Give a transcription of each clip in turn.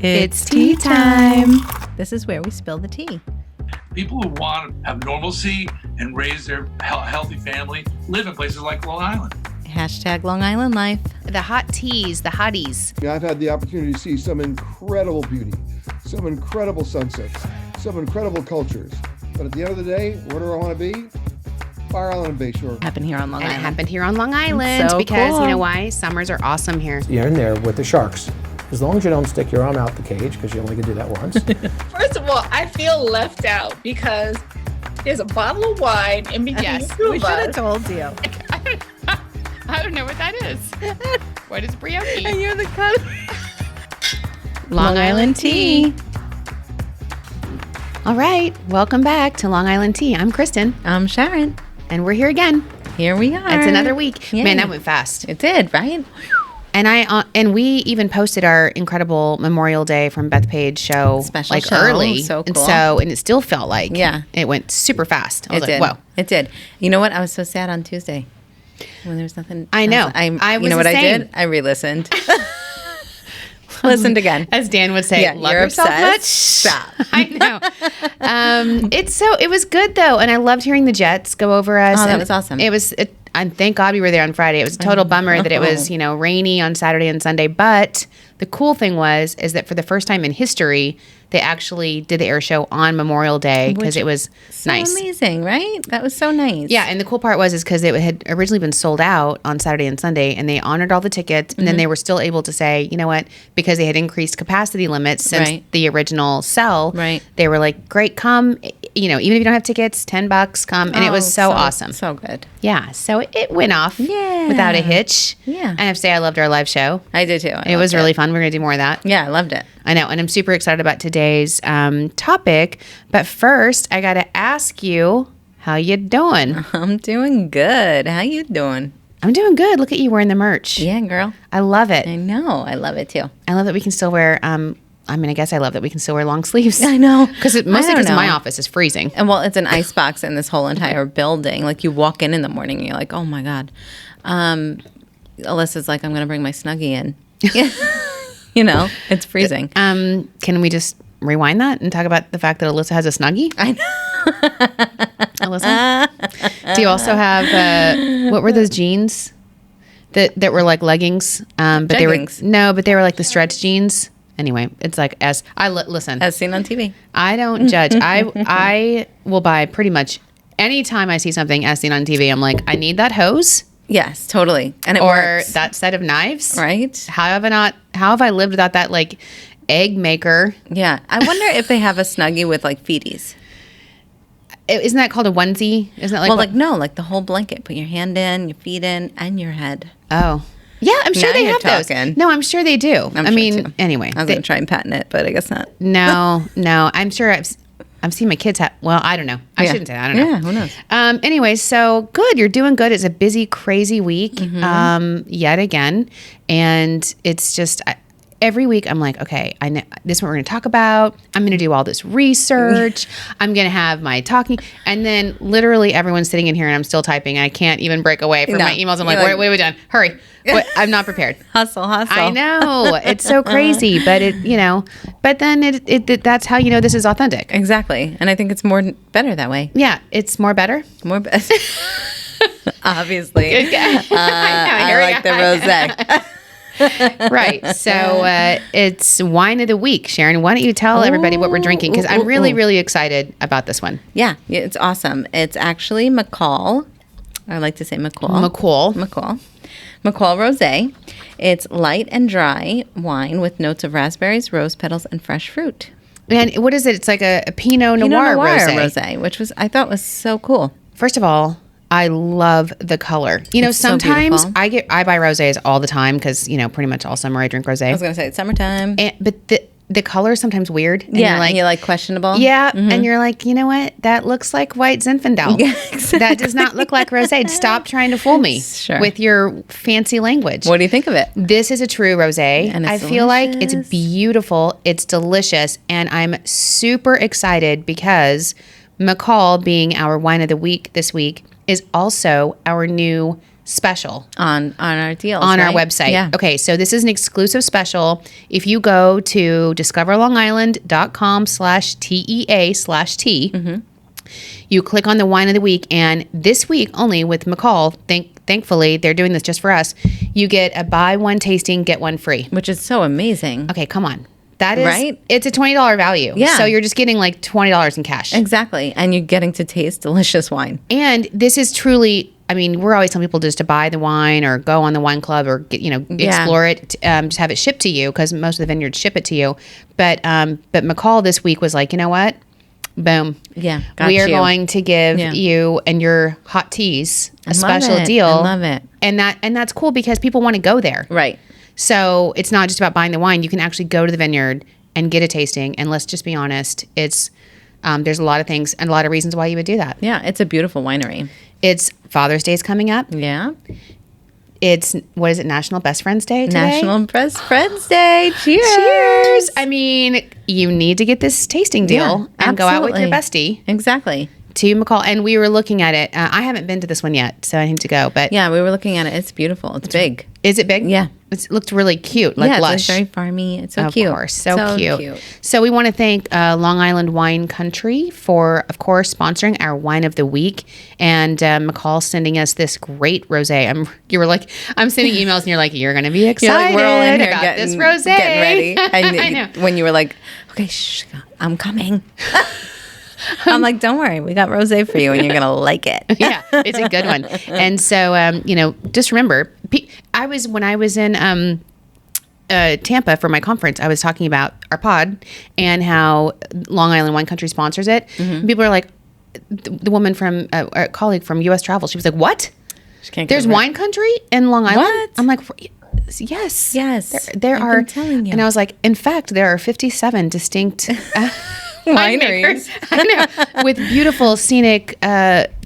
It's tea time. This is where we spill the tea. People who want to have normalcy and raise their healthy family live in places like Long Island. Hashtag Long Island Life. The hot teas, the hotties. I've had the opportunity to see some incredible beauty, some incredible sunsets, some incredible cultures. But at the end of the day, where do I want to be? Fire Island and Bayshore. Happened here on Long Island. It happened here on Long Island So because cool. you know why? Summers are awesome here. You're in there with the sharks. As long as you don't stick your arm out the cage, because you only can do that once. First of all, I feel left out because there's a bottle of wine in between Yes, We we should have told you. I don't know what that is. What is brioche? And you're the cut. Long Island tea. All right, welcome back to Long Island Tea. I'm Kristen, I'm Sharon. and we're here again. Here we are. It's another week. Yay. Man, that went fast. It did, right? And we even posted our incredible Memorial Day from Bethpage show Special like show. early. So And cool. it still felt like Yeah. it went super fast. I was It like, did. whoa. It did. You know what? I was so sad on Tuesday when there was nothing. I know. I I was you know the what I same. did? I re-listened. Listened again. As Dan would say, Yeah, love you're yourself obsessed. much. Stop. I know. It was good though, and I loved hearing the Jets go over us. Oh, that and was awesome. And thank God we were there on Friday. It was a total bummer that it was, rainy on Saturday and Sunday. But the cool thing is that for the first time in history, they actually did the air show on Memorial Day because it was So nice. amazing, right? That was so nice. Yeah, and the cool part was because it had originally been sold out on Saturday and Sunday, and they honored all the tickets, and then they were still able to say, you know what, because they had increased capacity limits since Right. the original sell, Right. they were like, great, come, even if you don't have tickets, $10, come, and it was so awesome. So good. Yeah, so it went off Yeah. without a hitch. Yeah. And I have to say, I loved our live show. I did too. It was really fun. We're going to do more of that. Yeah, I loved it. I know, and I'm super excited about today's topic. But first, I got to ask you, how you doing? I'm doing good. How you doing? I'm doing good. Look at you wearing the merch. Yeah, girl. I love it. I know. I love it too. I love that we can still wear. I guess I love that we can still wear long sleeves. I know. Mostly I don't because my know. office is freezing. And well, it's an ice box in this whole entire building. Like you walk in the morning and you're like, oh my God. Alyssa's like, I'm going to bring my Snuggie in. It's freezing. Can we just rewind that and talk about the fact that Alyssa has a Snuggie? I know. Alyssa, do you also have what were those jeans that were like leggings? But Jeggings. they were like the stretch jeans. Anyway, it's like listen. As seen on TV. I don't judge. I will buy pretty much anytime I see something as seen on TV. I'm like, I need that hose Yes, totally. And it or works. that set of knives. Right? How have I lived without that like egg maker? Yeah. I wonder if they have a Snuggie with like feeties. Isn't that called a onesie? Isn't that like Well, like the whole blanket. Put your hand in, your feet in, and your head. oh. Yeah, I'm sure Now they you're have talking. those. No, I'm sure they do. I'm I sure mean, too. anyway. I was going to try and patent it, but I guess not. No, I'm sure I've seen my kids have. Well, I don't know. I Yeah. shouldn't say that. I don't know. Yeah, who knows? Anyway, so good. You're doing good. It's a busy, crazy week yet again. And it's just every week I'm like, okay, I know this is what we're going to talk about. I'm going to do all this research. I'm going to have my talking. And then literally everyone's sitting in here and I'm still typing. And I can't even break away from No. my emails. I'm You're like, like- what are we done? Hurry. I'm not prepared. Hustle. I know. It's so crazy. But but then it that's how you know this is authentic. Exactly. And I think it's better that way. Yeah, it's more better. More better. Obviously. Here I we like go. the rosé. Right. So it's wine of the week. Sharon, why don't you tell everybody what we're drinking? Because I'm really, really excited about this one. Yeah, it's awesome. It's actually McCall. I like to say McCall. McCall Rosé. It's light and dry wine with notes of raspberries, rose petals, and fresh fruit. And what is it? It's like a Pinot Noir, rosé. which I thought was so cool. First of all, I love the color. It's so Sometimes beautiful. I buy rosés all the time because pretty much all summer I drink rosé. I was going to say it's summertime. But the color is sometimes weird. And Yeah, you're like, and you're like questionable. yeah, and you're like, you know what? That looks like white Zinfandel. Yeah, exactly. That does not look like rosé. Stop trying to fool me Sure. with your fancy language. What do you think of it? This is a true rosé. And it's I feel like it's delicious. beautiful. It's delicious, and I'm super excited because McCall, being our wine of the week this week, is also our new special on our deals on our right? website. Yeah. Okay, so this is an exclusive special. If you go to discoverlongisland.com/TEA/T, you click on the wine of the week, and this week only with McCall, thankfully they're doing this just for us, you get a buy one tasting, get one free. Which is so amazing. Okay, come on. That is, right? It's a $20 value. Yeah. So you're just getting like $20 in cash. Exactly. And you're getting to taste delicious wine. And this is truly, I mean, we're always telling people just to buy the wine or go on the wine club or get, explore it, just have it shipped to you, because most of the vineyards ship it to you. But McCall this week was like, you know what? Boom. Yeah. We are going to give you and your HotTeas a special deal. I love it. And that's cool because people want to go there. Right. So it's not just about buying the wine. You can actually go to the vineyard and get a tasting. And let's just be honest, it's there's a lot of things and a lot of reasons why you would do that. Yeah, it's a beautiful winery. It's Father's Day is coming up. Yeah. It's, what is it, National Best Friends Day today? National Best Friends Day. Cheers. Cheers. I mean, you need to get this tasting deal and go out with your bestie. Exactly. To McCall. And we were looking at it. I haven't been to this one yet, so I need to go. But yeah, we were looking at it. It's beautiful. It's big. Is it big? Yeah. It looked really cute, like lush. It's very farmy. It's so cute. Of course, so cute. So we want to thank Long Island Wine Country for, of course, sponsoring our wine of the week, and McCall sending us this great rosé. I'm sending emails, and you're like, you're going to be excited like, we're all in here about this rosé. Getting ready. And I know. When you were like, okay, shh, I'm coming. I'm like, don't worry, we got rosé for you, and you're gonna like it. Yeah, it's a good one. And so, just remember, when I was in Tampa for my conference, I was talking about our pod and how Long Island Wine Country sponsors it. Mm-hmm. People are like, the woman from a colleague from U.S. Travel, she was like, "What? There's wine country in Long Island?" What? I'm like, yes. There are. Been telling you. And I was like, in fact, there are 57 distinct wineries. I know, with beautiful scenic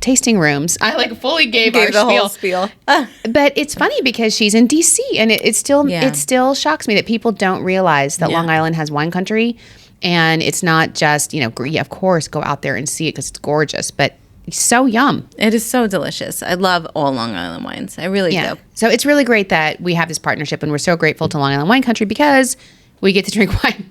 tasting rooms. I fully gave our the spiel. whole spiel. But it's funny because she's in DC, and it still shocks me that people don't realize that Long Island has wine country, and it's not just of course go out there and see it because it's gorgeous, but it's so yum. It is so delicious. I love all Long Island wines. I really do. So it's really great that we have this partnership, and we're so grateful to Long Island Wine Country because we get to drink wine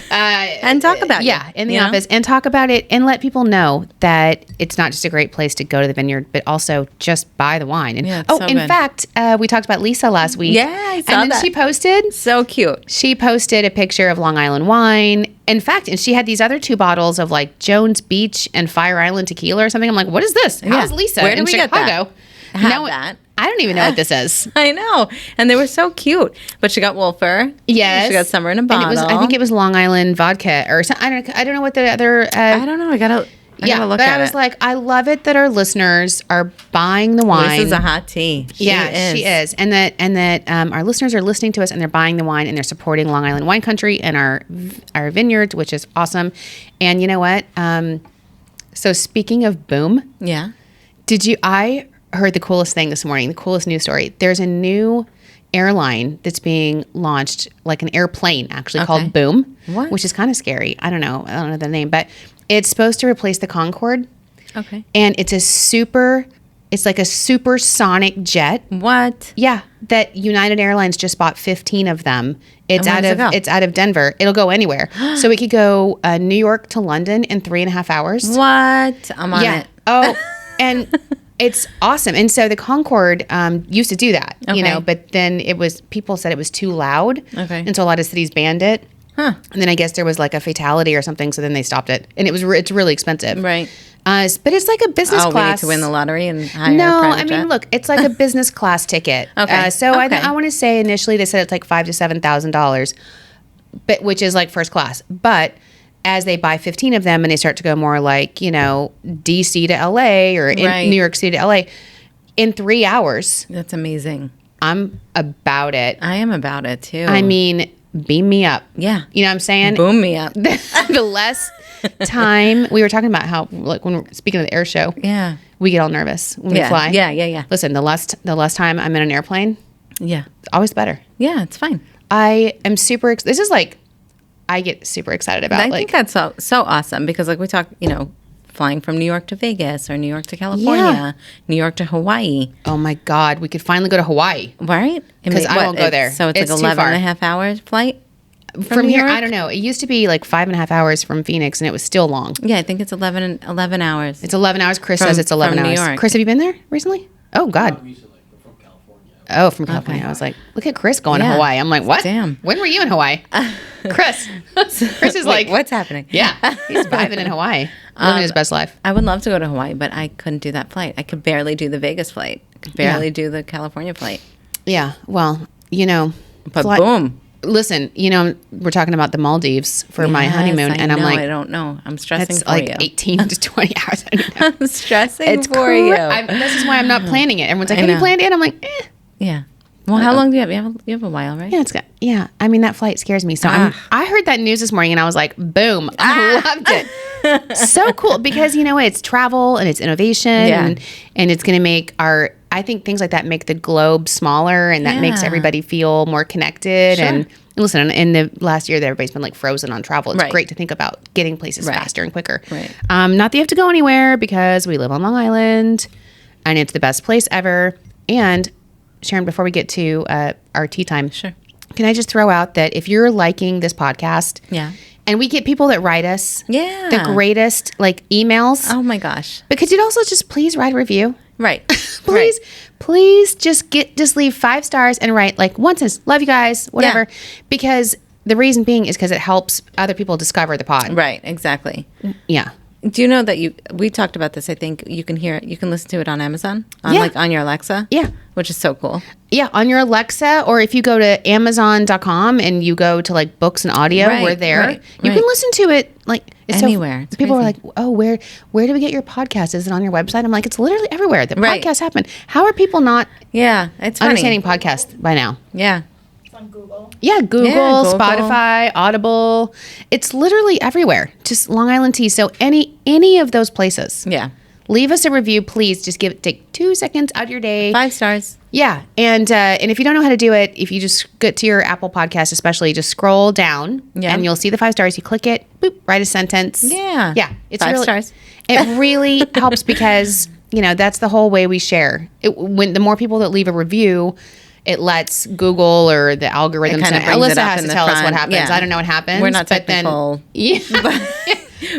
and talk about it. Yeah, in the office, and talk about it, and let people know that it's not just a great place to go to the vineyard, but also just buy the wine. And in fact, we talked about Lisa last week. Yeah, I saw and then that. she posted. So cute. She posted a picture of Long Island wine. In fact, and she had these other 2 bottles of Jones Beach and Fire Island tequila or something. I'm like, what is this? How's Lisa Where did in we Chicago? get that? I don't even know what this is. I know. And they were so cute. But she got Wolfer. Yes. She got Summer in a bottle. And I think it was Long Island vodka or something. I don't know what the other... I don't know. I gotta look at it. I was like, I love it that our listeners are buying the wine. This is a hot tea. She is. And that our listeners are listening to us, and they're buying the wine, and they're supporting Long Island Wine Country and our vineyards, which is awesome. And you know what? So speaking of boom. Yeah. I heard the coolest thing this morning, the coolest news story. There's a new airline that's being launched, like an airplane actually, called Boom, which is kind of scary. I don't know the name, but it's supposed to replace the Concorde. Okay. And it's like a supersonic jet. What? Yeah, that United Airlines just bought 15 of them. It's out of Denver. It'll go anywhere. So it could go New York to London in 3.5 hours. What? I'm on it. Oh, and it's awesome. And so the Concorde used to do that, but then people said it was too loud. Okay. And so a lot of cities banned it. Huh. And then I guess there was a fatality or something, so then they stopped it. And it's really expensive. Right. But it's like a business class. We need to win the lottery and hire a private jet? Look, it's like a business class ticket. Okay. I want to say initially they said it's like $5,000 to $7,000, but which is like first class. But as they buy 15 of them and they start to go more like, DC to LA or New York City to LA in 3 hours. That's amazing. I'm about it. I am about it too. I mean, beam me up. Yeah. You know what I'm saying? Boom me up. The less time we were talking about how, when we're speaking of the air show, we get all nervous when we fly. Yeah. Listen, the less time I'm in an airplane, always better. Yeah, it's fine. I am super. I get super excited about. I think that's so awesome because we talk, flying from New York to Vegas or New York to California, New York to Hawaii. Oh my God, we could finally go to Hawaii. Right? Because I won't go there. So it's like 11 and a half hours flight? From here, I don't know. It used to be like 5.5 hours from Phoenix, and it was still long. Yeah, I think it's 11 hours. It's 11 hours. Chris says it's 11 hours. New York. Chris, have you been there recently? Oh, God. Oh, from California. Okay. I was like, look at Chris going to Hawaii. I'm like, what? Damn. When were you in Hawaii? Chris. Chris is like, what's happening? Yeah, he's vibing in Hawaii, living his best life. I would love to go to Hawaii, but I couldn't do that flight. I could barely do the Vegas flight. I could barely do the California flight. Yeah, well, you know. But boom. Listen, you know, we're talking about the Maldives for my honeymoon, and I'm like, I don't know. I'm stressing it's for like you. 18 to 20 hours. I don't know. I'm stressing for you. This is why I'm not planning it. Everyone's like, have you planned it? I'm like, eh. Yeah. Well, how long do you have? You have a while, right? Yeah, I mean, that flight scares me. So I heard that news this morning, and I was like, boom, I loved it. So cool, because, you know, it's travel and it's innovation, and it's going to make I think things like that make the globe smaller, and that makes everybody feel more connected. Sure. And listen, in the last year, everybody's been like frozen on travel. It's great to think about getting places faster and quicker. Right. Not that you have to go anywhere, because we live on Long Island, and it's the best place ever. And Sharon, before we get to our tea time, can I just throw out that if you're liking this podcast, and we get people that write us, the greatest like emails. Oh my gosh! But could you also just please write a review? Right. Please just leave 5 stars and write like one sentence. Love you guys, whatever. Because the reason being is because it helps other people discover the pod. Right. Exactly. Yeah. Do you know that we talked about this? I think you can listen to it on Amazon, on your Alexa. Yeah. Which is so cool. Yeah, on your Alexa, or if you go to Amazon.com and you go to like books and audio, we're there. You can listen to it like anywhere. So, people are like, "Oh, where do we get your podcast? Is it on your website?" I'm like, "It's literally everywhere. The podcasts happen." How are people not? Yeah, it's funny. Understanding podcasts by now. Yeah. On Google. Yeah, Google, Spotify, Audible. It's literally everywhere. Just Long Island Tea. So any of those places. Yeah. Leave us a review, please. Just take 2 seconds out of your day. 5 stars. Yeah, and if you don't know how to do it, if you just get to your Apple Podcast, especially, just scroll down, and you'll see the 5 stars. You click it, boop, write a sentence. Yeah, it's 5 stars. It really helps because that's the whole way we share. When the more people that leave a review, it lets Google or the algorithm. Alyssa has to tell us what happens. Yeah. I don't know what happens. We're not technical.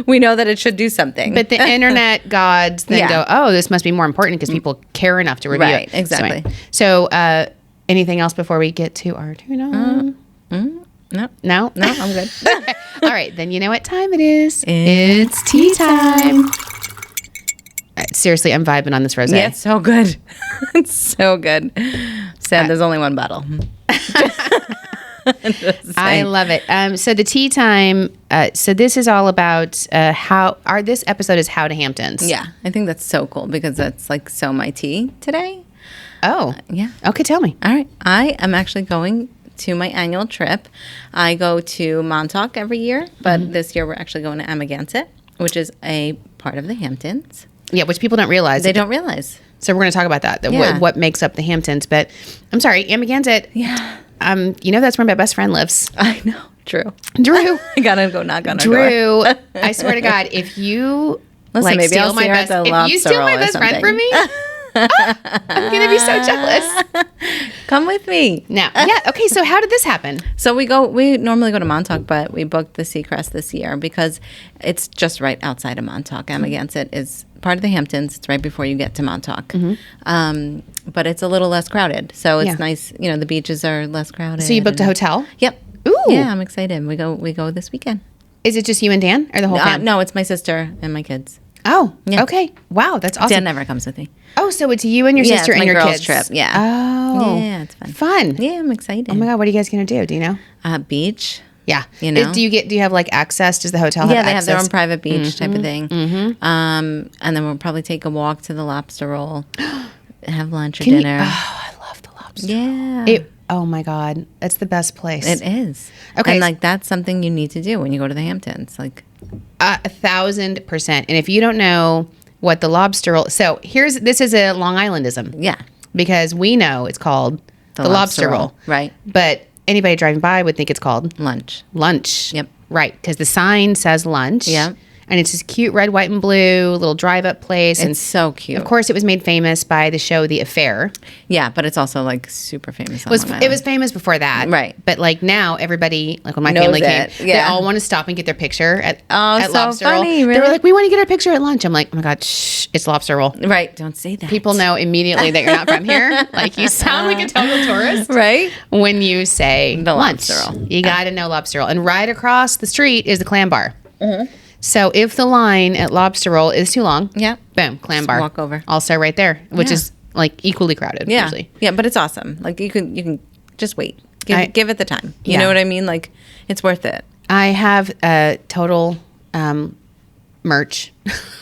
We know that it should do something. But the internet gods then go, oh, this must be more important because people care enough to review it. Right, exactly. So anything else before we get to our tune-on? No, I'm good. All right, then you know what time it is. It's tea time. Seriously, I'm vibing on this rosé. Yeah, it's so good. It's so good. Sad there's only one bottle. I love it. So the tea time. So this is all about this episode is how to Hamptons. Yeah, I think that's so cool because that's like so my tea today. Oh, yeah. Okay, tell me. All right, I am actually going to my annual trip. I go to Montauk every year, but this year we're actually going to Amagansett, which is a part of the Hamptons. Yeah, which people don't realize. They don't realize. So we're going to talk about that. What makes up the Hamptons? But I'm sorry, Amagansett. Yeah. That's where my best friend lives. I know. Drew. I gotta go knock on her door. I swear to God, if you maybe steal I'll my best, if you steal my best friend from me, I'm gonna be so jealous. Come with me. Now, okay. So how did this happen? So we normally go to Montauk, but we booked the Seacrest this year because it's just right outside of Montauk. Amagansett is part of the Hamptons. It's right before you get to Montauk. But it's a little less crowded. So it's nice. The beaches are less crowded. So you booked a hotel? Yep. Ooh. Yeah, I'm excited. We go this weekend. Is it just you and Dan or the whole family? No, it's my sister and my kids. Oh, yeah. Okay. Wow, that's awesome. Dan never comes with me. Oh, so it's you and your sister and your girls' kids. trip. Yeah. Oh. Yeah, it's fun. Fun. Yeah, I'm excited. Oh my God, what are you guys going to do? Do you know? Beach. Yeah. Do you have like access? Does the hotel have access? Yeah, they have their own private beach type of thing. Mm-hmm. And then we'll probably take a walk to the lobster roll, have lunch or dinner. I love the lobster roll. Yeah. Oh my God, that's the best place. It is. Okay. And that's something you need to do when you go to the Hamptons. 1,000%. And if you don't know what the lobster roll, so this is a Long Islandism. Yeah. Because we know it's called the lobster roll. Right. But anybody driving by would think it's called lunch. Lunch. Yep. Right. Because the sign says lunch. Yeah. And it's this cute red, white, and blue little drive-up place. It's and so cute. Of course, it was made famous by the show The Affair. Yeah, but it's also like super famous. It was famous before that. Right. But like now, everybody, like when my Knows family came, it. they Yeah. all want to stop and get their picture at so Lobster funny, Roll. really? They were like, we want to get our picture at lunch. I'm like, oh my God, shh, it's Lobster Roll. Right. Don't say that. People know immediately that you're not from here. Like you sound like a total tourist. Right? When you say The lunch. Lobster Roll. You got to know Lobster Roll. And right across the street is the Clam Bar. So if the line at Lobster Roll is too long, Yeah. boom, Clam Just Bar. walk over. Also right there, which Yeah. is like equally crowded Yeah. usually. Yeah, but it's awesome. Like you can just wait. I- Give it the time. You Yeah. know what I mean? Like it's worth it. I have total merch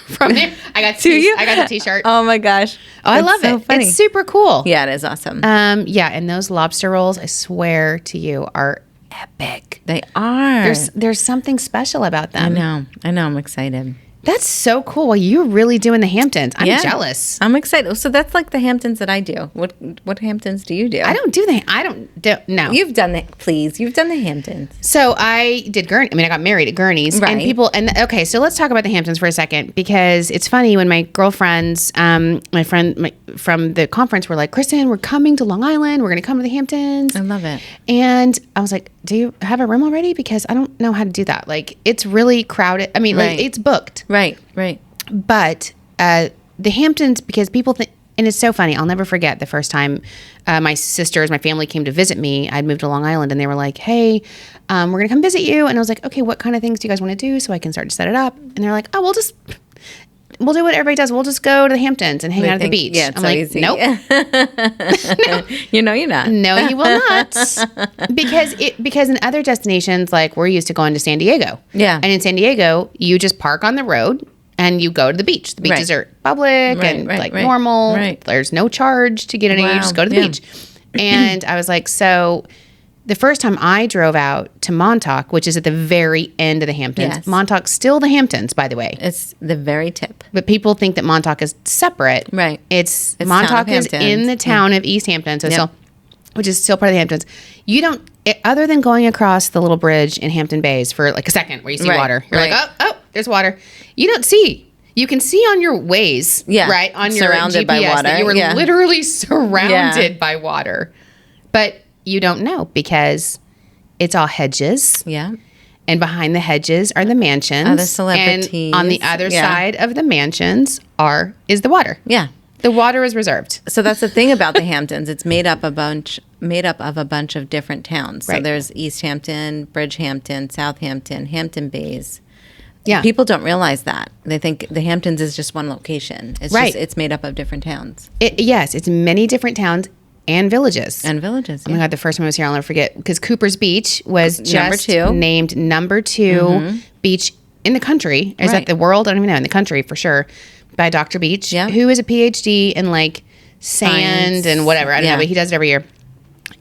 from there. I got I got the t-shirt. Oh my gosh. I It's love so it. funny. It's super cool. Yeah, it is awesome. Yeah, and those lobster rolls, I swear to you, are epic. They are. There's something special about them. I know. I'm excited. That's so cool. Well, you're really doing the Hamptons. I'm jealous. I'm excited. So that's like the Hamptons that I do. What Hamptons do you do? I don't do that. No. You've done the Please. You've done the Hamptons. So I did Gurney. I mean, I got married at Gurney's, Right. and people. And okay, so let's talk about the Hamptons for a second because it's funny when my girlfriends, my friend from the conference, were like, "Kristen, we're coming to Long Island. We're going to come to the Hamptons." I love it. And I was like, "Do you have a room already? Because I don't know how to do that. Like, it's really crowded. I mean, Right. like, it's booked." Right. But the Hamptons, because people think, and it's so funny, I'll never forget the first time my family came to visit me. I'd moved to Long Island and they were like, hey, we're going to come visit you. And I was like, okay, what kind of things do you guys want to do so I can start to set it up? And they're like, oh, we'll do what everybody does. We'll just go to the Hamptons and hang out at the beach. Yeah, it's I'm so like, easy. nope. You know you're not. No, you will not. Because in other destinations, like we're used to going to San Diego. Yeah. And in San Diego, you just park on the road and you go to the beach. The beaches are public and normal. Right. There's no charge to get in. You just go to the beach. And I was like, so the first time I drove out to Montauk, which is at the very end of the Hamptons. Yes. Montauk's still the Hamptons, by the way. It's the very tip. But people think that Montauk is separate. Right. It's Town of Montauk is Hamptons. in the town of East Hampton, so Yep. still, which is still part of the Hamptons. You don't, other than going across the little bridge in Hampton Bays for like a second where you see Right, water. You're right. like, oh, there's water. You don't see. You can see on your Waze, Yeah. right, on your Surrounded GPS by that water, you were yeah. literally surrounded Yeah. by water. But you don't know because it's all hedges. Yeah. And behind the hedges are the mansions. Other celebrities. And on the other Yeah. side of the mansions is the water. Yeah. The water is reserved. So that's the thing about the Hamptons. It's made up of a bunch of different towns. So Right. there's East Hampton, Bridgehampton, Southampton, Hampton Bays. Yeah. People don't realize that. They think the Hamptons is just one location. It's Right. just it's made up of different towns Yes, it's many different towns and villages. and villages. Oh my God, the first time I was here, I'll never forget, because Cooper's Beach was Number just 2. named number 2 beach in the country. Is Right. that the world? I don't even know. In the country, for sure. By Dr. Beach, Yeah. who is a PhD in like sand Science. and whatever. I don't Yeah. know, but he does it every year.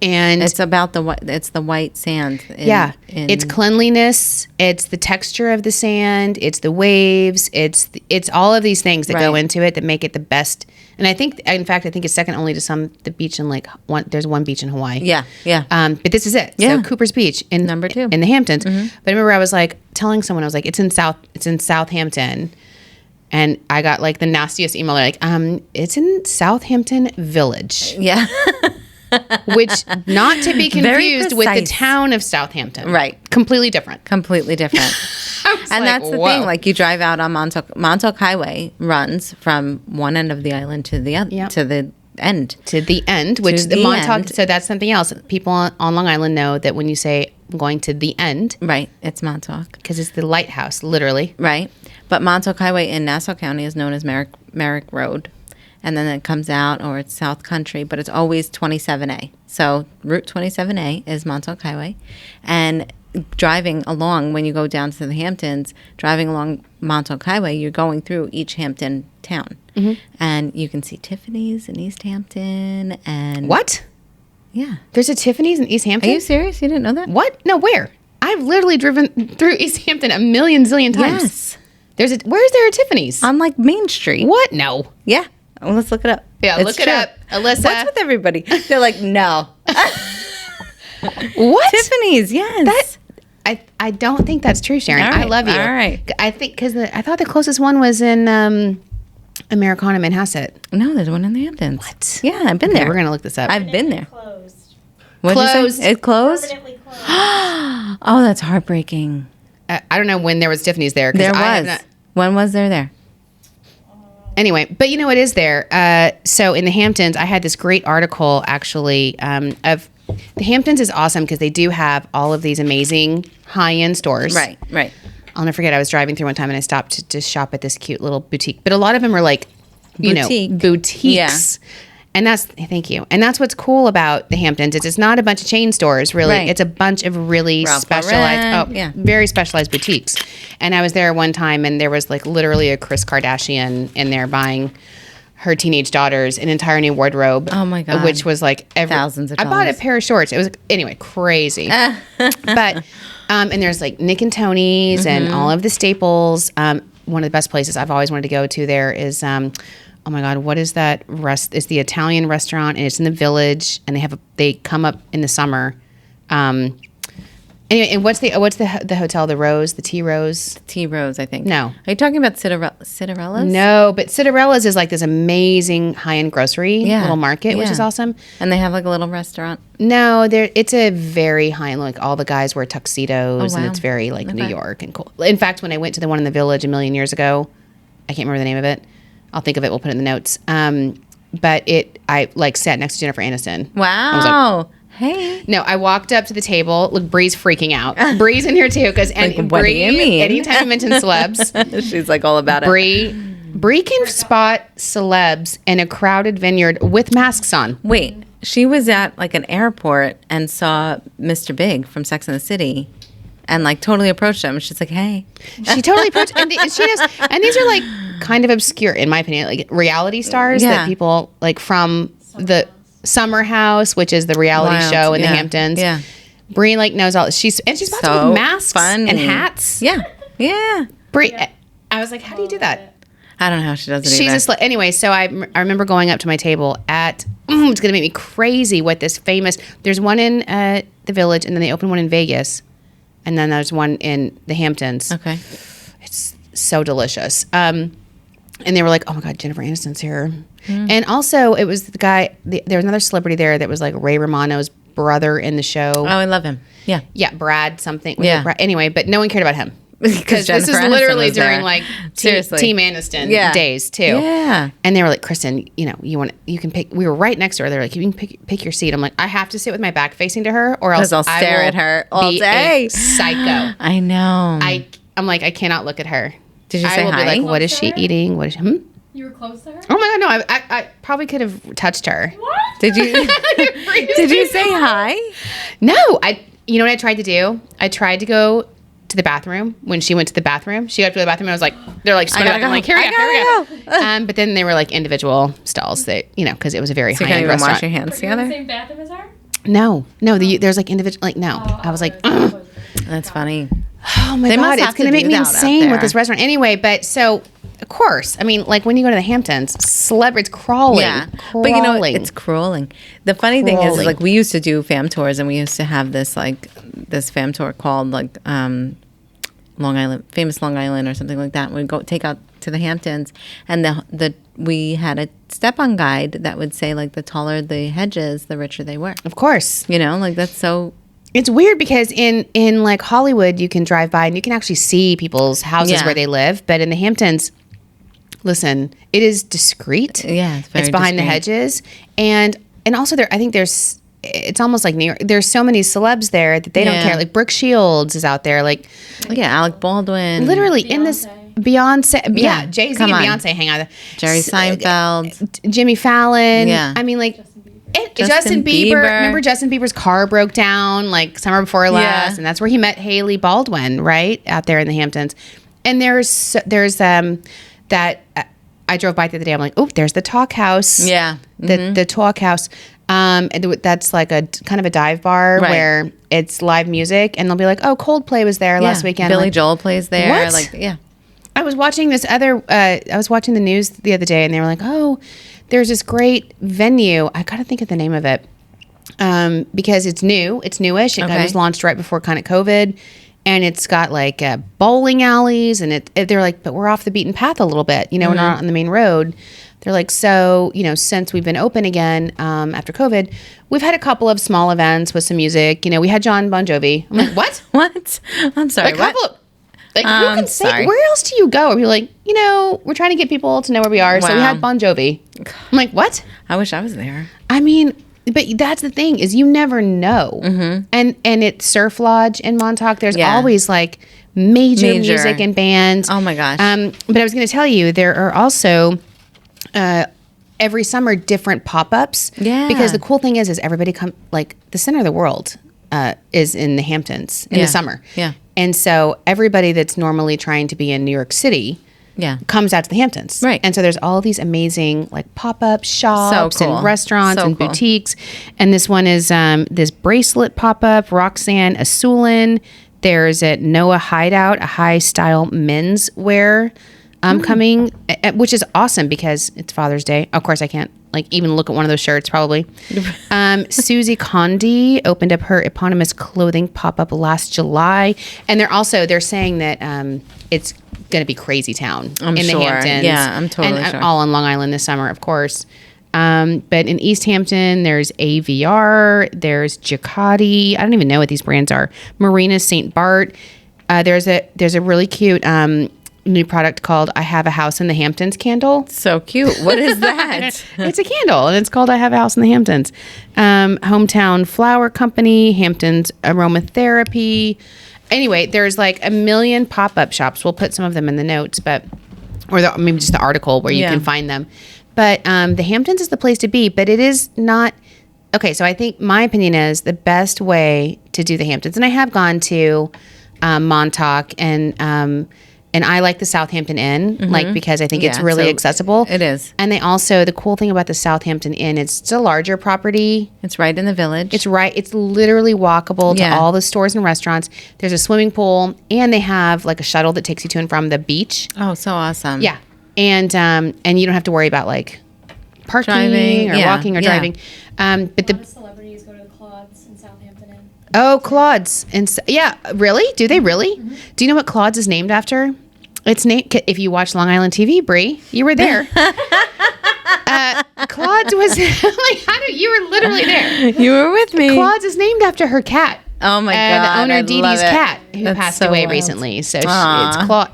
And It's about the white sand. it's cleanliness. It's the texture of the sand. It's the waves. It's all of these things that go Right. into it that make it the best. And I think, in fact, it's second only to the beach in there's one beach in Hawaii. Yeah. But this is it. Yeah. So Cooper's Beach in Number 2. in the Hamptons. But I remember I was like telling someone, I was like, it's in Southampton. And I got like the nastiest email. They're like, it's in Southampton Village. Yeah. Which, not to be Very confused with the precise. town of Southampton. Right. Completely different. Completely different. And that's the thing. Like you drive out on Montauk Highway runs from one end of the island to the other, Yep. to the end. To the end, which To the the Montauk, end. so that's something else. People on Long Island know that when you say I'm going to the end, Right. It's Montauk. because it's the lighthouse, literally. Right. But Montauk Highway in Nassau County is known as Merrick Road. And then it comes out, or it's South Country, but it's always 27A. So Route 27A is Montauk Highway. And driving along, when you go down to the Hamptons, driving along Montauk Highway, you're going through each Hampton town. And you can see Tiffany's in East Hampton. And What? Yeah. There's a Tiffany's in East Are Hampton? you serious? You didn't know that? What? No, where? I've literally driven through East Hampton a million zillion times. Yes. Where's there a Tiffany's? On like Main Street. What? No. Yeah. Well, let's look it up. Yeah, It's look it true. up. Alyssa. What's with everybody? They're like, no. What? Tiffany's, yes. I don't think that's true, Sharon. All right, I love you. all right. I think because I thought the closest one was in Americana, Manhasset. No, there's one in the Hamptons. What? Yeah, I've been Okay, there. we're gonna look this up. I've been there. Closed. What'd you Closed. say? It closed? Permanently closed. Oh, that's heartbreaking. I don't know when there was Tiffany's there. 'Cause There I have was. not- When was there? Anyway, but you know it is there. So in the Hamptons, I had this great article actually of the Hamptons is awesome because they do have all of these amazing high-end stores. Right. I'll never forget. I was driving through one time and I stopped to shop at this cute little boutique. But a lot of them are like, Boutique. boutiques. And thank you. And that's what's cool about the Hamptons. It's not a bunch of chain stores, really. Right. It's a bunch of really Ralph specialized, Lauren, very specialized boutiques. And I was there one time and there was like literally a Kris Kardashian in there buying her teenage daughters an entire new wardrobe. Oh my God. Which was like Thousands of I bought a dollars. pair of shorts. It was anyway crazy. But and there's like Nick and Tony's and all of the staples. One of the best places I've always wanted to go to there is oh my God, what is that? It's the Italian restaurant and it's in the Village and they come up in the summer. Anyway, and what's the hotel? The Rose, the Tea Rose. Tea Rose, I think. No. Are you talking about Cinderella's? No, but Cinderella's is like this amazing high-end grocery little market, which Yeah. is awesome. And they have like a little restaurant. No, it's a very high-end, like all the guys wear tuxedos and wow. it's very like New Okay. York and cool. In fact, when I went to the one in the Village a million years ago, I can't remember the name of it. I'll think of it. We'll put it in the notes. But I like sat next to Jennifer Aniston. Wow. Hey. No, I walked up to the table. Look, Bree's freaking out. Bree's in here too because Like, what do you mean? Anytime I mention celebs, She's like all about it. Bree can spot celebs in a crowded vineyard with masks on. Wait, she was at like an airport and saw Mr. Big from Sex and the City and like totally approached him. She's like, hey. She totally approached, and she does. And these are like kind of obscure, in my opinion, like reality stars Yeah. that people like from the Summer House, which is the reality Wild. show in the Yeah. Hamptons. Yeah. Bree like knows all. She's spots So with masks funny. and hats. Yeah. Yeah. Bree, I was like, how do you do that? I don't know how she does it She's either. anyway. So I remember going up to my table at. It's gonna make me crazy. What this famous? There's one in the Village, and then they opened one in Vegas, and then there's one in the Hamptons. Okay. It's so delicious. And they were like, oh my God, Jennifer Aniston's here. And also, it was the guy. There was another celebrity there that was like Ray Romano's brother in the show. Oh, I love him. Yeah. Yeah, Brad something. Was Yeah. it Brad? Anyway, but no one cared about him. Because This is Jennifer Aniston literally was during there. like Seriously. Team Aniston Yeah. days too. Yeah. And they were like, Kristen, you can pick. We were right next to her. They're like, you can pick your seat. I'm like, I have to sit with my back facing to her, or else 'Cause I'll I stare will at her all be day. a psycho. I know. I'm like, I cannot look at her. Did you I say will hi? be like, what is she eating? What is she? You were close to her? Oh my God, no! I probably could have touched her. What? Did you Did you say hi? No, You know what I tried to do? I tried to go to the bathroom. When she went to the bathroom, she got to the bathroom. And I was like, they're like, gotta I'm go. like, here we I go. gotta But then they were like individual stalls that because it was a very So you high can't end even wash restaurant. your hands You're in the together? same bathroom as her? No, there's like individual. Like no, I was like, oh That's funny. my They God, must it's have gonna to make do me that out insane there. with this restaurant. Anyway, but so. Of course. I mean, like when you go to the Hamptons, celebrities crawling. Yeah. But it's crawling. The funny thing is Crawling. like we used to do fam tours and we used to have this fam tour called like Long Island, famous Long Island or something like that. We'd go take out to the Hamptons and we had a step-on guide that would say like the taller the hedges, the richer they were. Of course. Like that's so. It's weird because in like Hollywood, you can drive by and you can actually see people's houses Yeah. where they live. But in the Hamptons, listen, it is discreet. Yeah, it's very behind the discreet. hedges, and also I think it's almost like New York. There's so many celebs there that they don't Yeah. care. Like Brooke Shields is out there, like Yeah, Alec Baldwin. literally in this Beyonce. Yeah, Yeah, Jay Z and come on. Beyonce hang out there. Jerry Seinfeld. Jimmy Fallon. Yeah. I mean, like. Justin Justin Bieber. Bieber. Remember Justin Bieber's car broke down like summer before last, and that's where he met Haley Baldwin, right out there in the Hamptons. And there's that I drove by the other day. I'm like, oh, there's the Talk House. Yeah. The Talk House. And that's like a kind of a dive bar Right. where it's live music, and they'll be like, oh, Coldplay was there last weekend. Billy Like, Joel plays there. What? Like, yeah. I was watching this other. I was watching the news the other day, and they were like, "Oh, there's this great venue. I gotta think of the name of it because it's new. It's newish. It Okay. was launched right before kind of COVID, and it's got like bowling alleys, and they're like, but we're off the beaten path a little bit, we're not on the main road. They're like, so, since we've been open again after COVID, we've had a couple of small events with some music. We had Bon Jovi. I'm like, what? What? I'm sorry. A couple of, who can say, sorry. where else do you go? We're like, we're trying to get people to know where we are. Wow. So we had Bon Jovi. I'm like, what? I wish I was there. I mean, but that's the thing is you never know. Mm-hmm. And at Surf Lodge in Montauk, there's always like major music and bands. Oh my gosh. But I was going to tell you, there are also... every summer different pop-ups. Yeah. Because the cool thing is everybody come, like the center of the world is in the Hamptons in the summer. Yeah. And so everybody that's normally trying to be in New York City comes out to the Hamptons. Right. And so there's all these amazing like pop-up shops and restaurants and boutiques. And this one is this bracelet pop-up, Roxanne Asulin. There's at Noah Hideout, a high-style menswear coming, which is awesome because it's Father's Day. Of course, I can't even look at one of those shirts probably. Susie Condi opened up her eponymous clothing pop-up last July. And they're saying that it's going to be crazy town in the Hamptons. Yeah, I'm totally sure. All on Long Island this summer, of course. But in East Hampton, there's AVR, there's Giacatti. I don't even know what these brands are. Marina St. Bart. There's a really cute new product called I Have a House in the Hamptons candle. So cute. What is that? It's a candle, and it's called I Have a House in the Hamptons. Hometown Flower Company, Hamptons Aromatherapy. Anyway, there's like a million pop-up shops. We'll put some of them in the notes, or maybe just the article where you can find them. But the Hamptons is the place to be, but it is not... Okay, so I think my opinion is the best way to do the Hamptons, and I have gone to Montauk, and I like the Southampton Inn, because I think it's really accessible. It is. And they also, the cool thing about the Southampton Inn, it's a larger property. It's right in the village. It's literally walkable to all the stores and restaurants. There's a swimming pool, and they have like a shuttle that takes you to and from the beach. Oh, so awesome. Yeah. And you don't have to worry about like parking or walking or driving. But a lot of celebrities go to the Claude's in Southampton Inn. Oh, Claude's. Really? Do they really? Mm-hmm. Do you know what Claude's is named after? It's named, if you watch Long Island TV, Bree, you were there. Claude's was, you were literally there. You were with me. Claude's is named after her cat. Oh my God. The owner, Dee Dee's cat, who That's passed so away wild. recently. So it's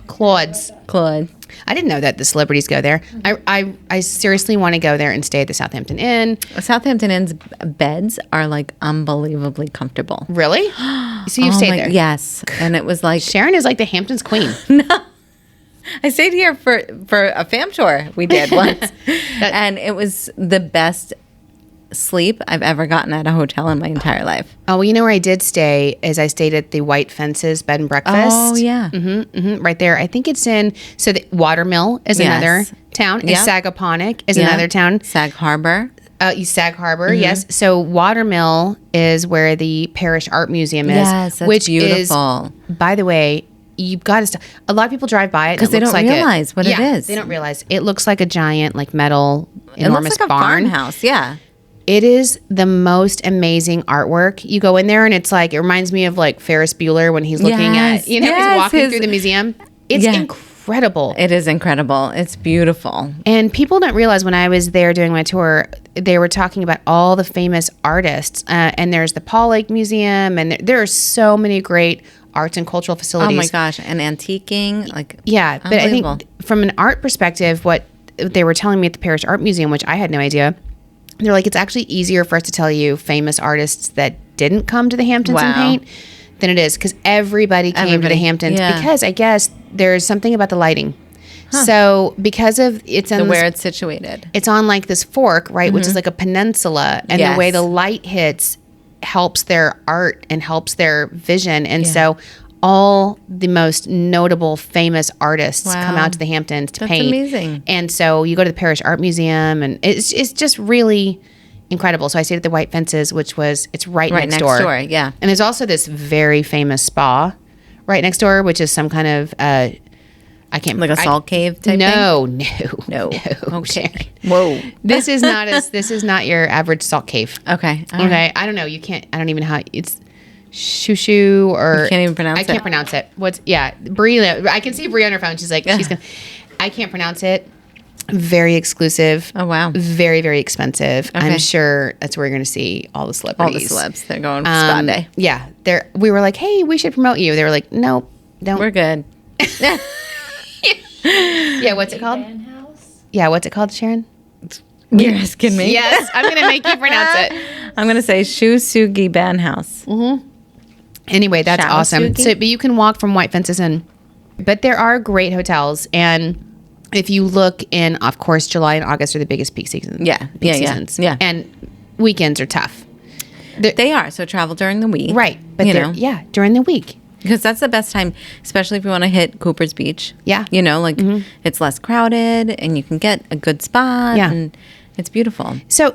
Claude's. Claude. I didn't know that the celebrities go there. I seriously want to go there and stay at the Southampton Inn. Southampton Inn's beds are like unbelievably comfortable. Really? So you've stayed there? Yes. And it was like... Sharon is like the Hamptons queen. No. I stayed here for a fam tour we did once. And it was the best sleep I've ever gotten at a hotel in my entire life. Oh, well, you know where I did stay is I stayed at the White Fences Bed and Breakfast. Oh, yeah. Right there. I think it's in, so the Watermill is another town. Yep. Sagaponack is another town. Sag Harbor. Sag Harbor, yes. So Watermill is where the Parish Art Museum is. Yes, that's which beautiful. Is, by the way, you've got to. A lot of people drive by it because they don't realize what it is. They don't realize it looks like a giant, like metal, enormous it looks like barn. A farmhouse. Yeah, it is the most amazing artwork. You go in there and it's like it reminds me of like Ferris Bueller when he's looking at he's walking through the museum. It's incredible. It is incredible. It's beautiful. And people don't realize when I was there doing my tour, they were talking about all the famous artists. And there's the Paul Lake Museum, and there are so many great arts and cultural facilities. Oh my gosh, and antiquing, but I think from an art perspective, what they were telling me at the Parish Art Museum, which I had no idea, they're like, it's actually easier for us to tell you famous artists that didn't come to the Hamptons and paint than it is because everybody came to the Hamptons because I guess there's something about the lighting. Huh. So because of where it's situated, it's on like this fork, right, which is like a peninsula, and the way the light hits helps their art and helps their vision, and so all the most notable famous artists come out to the Hamptons to paint. That's amazing. And so you go to the Parish Art Museum, and it's just really incredible. So I stayed at the White Fences, which was right next door. Yeah. And there's also this very famous spa right next door, which is some kind of I can't like a salt cave type thing. No. Okay. Whoa. This is not your average salt cave. Okay. Okay. I don't know. You can't. I don't even know how it's. Shushu or You can't even pronounce it. I can't pronounce it. Bree. I can see Bree on her phone. She's like, I can't pronounce it. Very exclusive. Oh, wow. Very, very expensive. Okay. I'm sure that's where you're going to see all the celebrities. All the celebs. They're going for spa day. Yeah. We were like, hey, we should promote you. They were like, nope, don't. We're good. Yeah, what's it called? Ban house. Yeah, what's it called, Sharon? You're asking me? Yes, I'm going to make you pronounce it. I'm going to say Shusugi Ban House. Anyway, that's awesome. Shoutout. So, but you can walk from white fences in. But there are great hotels, and if you look in, of course, July and August are the biggest peak seasons. Peak seasons. Yeah. And weekends are tough. They are. So travel during the week. Right. But during the week. Because that's the best time, especially if you want to hit Cooper's Beach. Yeah. It's less crowded and you can get a good spot. Yeah. And it's beautiful. So,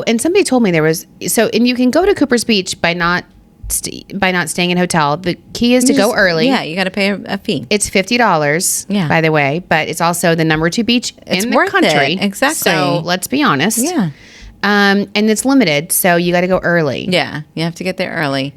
and somebody told me and you can go to Cooper's Beach by not staying in a hotel. The key is to go early. Yeah, you got to pay a fee. It's $50, by the way, but it's also the number 2 beach in the country. Exactly. So let's be honest. Yeah. And it's limited, so you got to go early. Yeah, you have to get there early.